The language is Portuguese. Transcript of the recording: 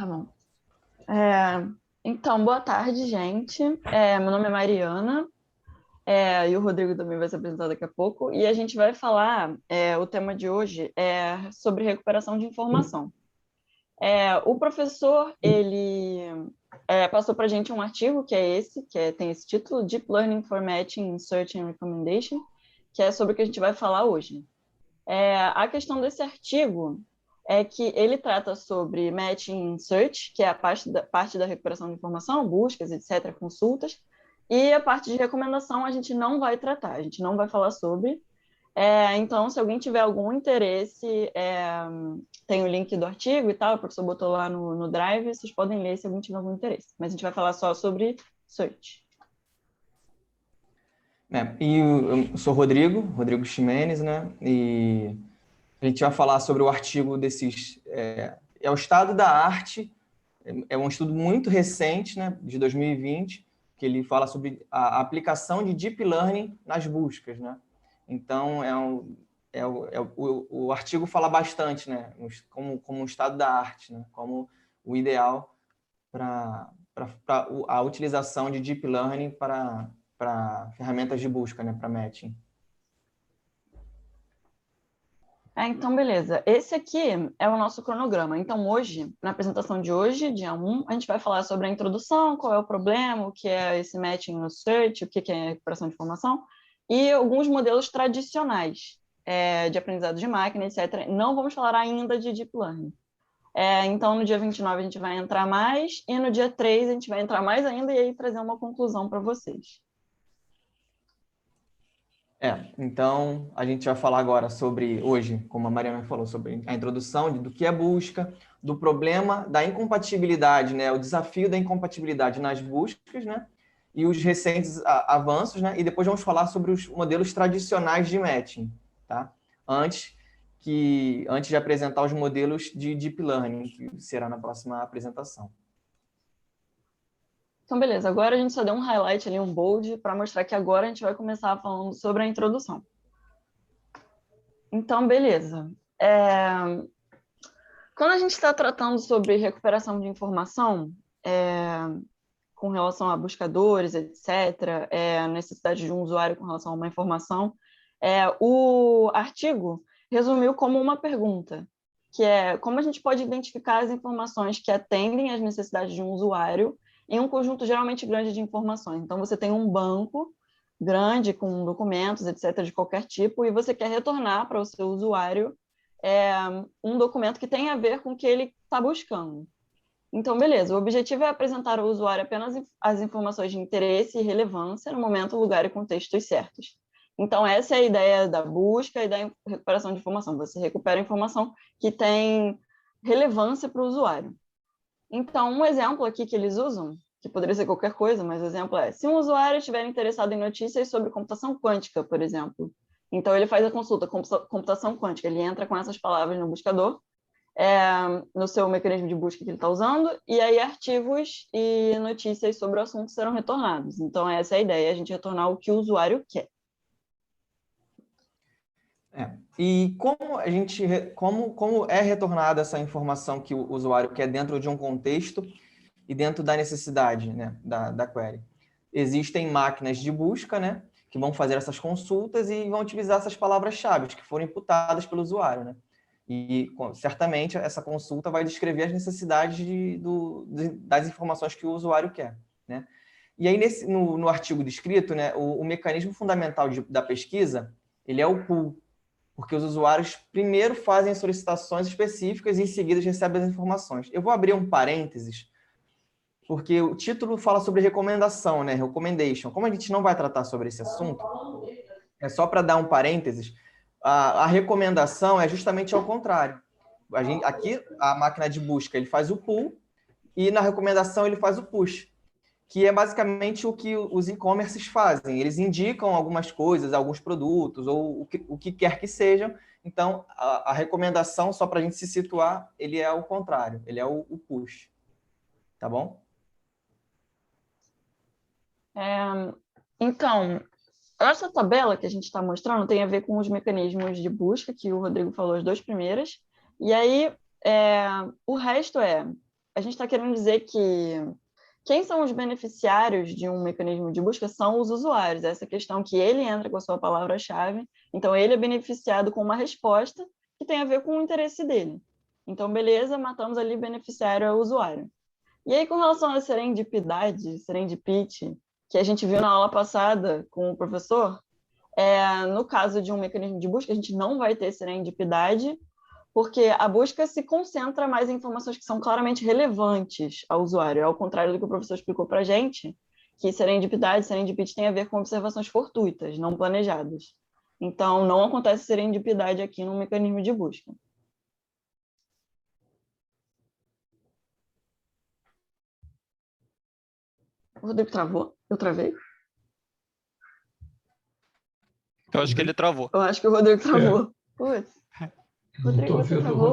Tá bom. Então, boa tarde, gente. Meu nome é Mariana, e o Rodrigo também vai se apresentar daqui a pouco. E a gente vai falar, o tema de hoje é sobre recuperação de informação. O professor, ele passou para a gente um artigo, que é esse, tem esse título, Deep Learning for Matching, Search and Recommendation, que é sobre o que a gente vai falar hoje. A questão desse artigo é que ele trata sobre matching search, que é a parte da recuperação de informação, buscas, etc., consultas, e a parte de recomendação a gente não vai tratar, a gente não vai falar sobre. Então, se alguém tiver algum interesse, tem o link do artigo e tal, o professor botou lá no Drive, vocês podem ler se alguém tiver algum interesse. Mas a gente vai falar só sobre search. Eu sou Rodrigo Ximenes, né? E a gente vai falar sobre o artigo desses... É o estado da arte, é um estudo muito recente, né, de 2020, que ele fala sobre a aplicação de Deep Learning nas buscas, né? Então, o artigo fala bastante, né, como um estado da arte, né, como o ideal para a utilização de Deep Learning para ferramentas de busca, né, para matching. Então, beleza. Esse aqui é o nosso cronograma. Então, hoje, na apresentação de hoje, dia 1, a gente vai falar sobre a introdução, qual é o problema, o que é esse matching no search, o que é recuperação de informação, e alguns modelos tradicionais de aprendizado de máquina, etc. Não vamos falar ainda de Deep Learning. Então, no dia 29 a gente vai entrar mais, e no dia 3 a gente vai entrar mais ainda, e aí trazer uma conclusão para vocês. Então, a gente vai falar agora hoje, como a Mariana falou, sobre a introdução do que é busca, do problema da incompatibilidade, né, o desafio da incompatibilidade nas buscas, né, e os recentes avanços, né, e depois vamos falar sobre os modelos tradicionais de matching, tá? Antes de apresentar os modelos de Deep Learning, que será na próxima apresentação. Então, beleza. Agora a gente só deu um highlight ali, um bold, para mostrar que agora a gente vai começar falando sobre a introdução. Então, beleza. Quando a gente está tratando sobre recuperação de informação, com relação a buscadores, etc., a necessidade de um usuário com relação a uma informação, o artigo resumiu como uma pergunta, que é como a gente pode identificar as informações que atendem às necessidades de um usuário em um conjunto geralmente grande de informações. Então, você tem um banco grande com documentos, etc., de qualquer tipo, e você quer retornar para o seu usuário um documento que tem a ver com o que ele está buscando. Então, beleza, o objetivo é apresentar ao usuário apenas as informações de interesse e relevância no momento, lugar e contextos certos. Então, essa é a ideia da busca e da recuperação de informação. Você recupera a informação que tem relevância para o usuário. Então, um exemplo aqui que eles usam, que poderia ser qualquer coisa, mas o exemplo é, se um usuário estiver interessado em notícias sobre computação quântica, por exemplo, então ele faz a consulta computação quântica, ele entra com essas palavras no buscador, no seu mecanismo de busca que ele está usando, e aí artigos e notícias sobre o assunto serão retornados. Então, essa é a ideia, a gente retornar o que o usuário quer. E como é retornada essa informação que o usuário quer dentro de um contexto e dentro da necessidade, né, da query? Existem máquinas de busca, né, que vão fazer essas consultas e vão utilizar essas palavras-chave que foram imputadas pelo usuário, né? E certamente essa consulta vai descrever as necessidades das informações que o usuário quer, né? E aí no artigo descrito, né, o mecanismo fundamental da pesquisa, ele é o pull, porque os usuários primeiro fazem solicitações específicas e em seguida recebem as informações. Eu vou abrir um parênteses, porque o título fala sobre recomendação, né? Recommendation. Como a gente não vai tratar sobre esse assunto, é só para dar um parênteses, a recomendação é justamente ao contrário. Aqui, a máquina de busca ele faz o pull e na recomendação ele faz o push, que é basicamente o que os e-commerces fazem. Eles indicam algumas coisas, alguns produtos, ou o que quer que sejam. Então, a recomendação, só para a gente se situar, ele é o contrário, ele é o push. Tá bom? Então, essa tabela que a gente está mostrando tem a ver com os mecanismos de busca, que o Rodrigo falou, as duas primeiras, e aí o resto a gente está querendo dizer que quem são os beneficiários de um mecanismo de busca são os usuários. Essa questão que ele entra com a sua palavra-chave, então ele é beneficiado com uma resposta que tem a ver com o interesse dele. Então, beleza, matamos ali beneficiário ao usuário. E aí, com relação à serendipidade, serendipity, que a gente viu na aula passada com o professor, no caso de um mecanismo de busca, a gente não vai ter serendipidade, porque a busca se concentra mais em informações que são claramente relevantes ao usuário, ao contrário do que o professor explicou para a gente, que serendipity tem a ver com observações fortuitas, não planejadas. Então, não acontece serendipidade aqui no mecanismo de busca. O Rodrigo travou? Eu travei? Eu acho que ele travou. Eu acho que o Rodrigo travou. Putz, Rodrigo, você travou.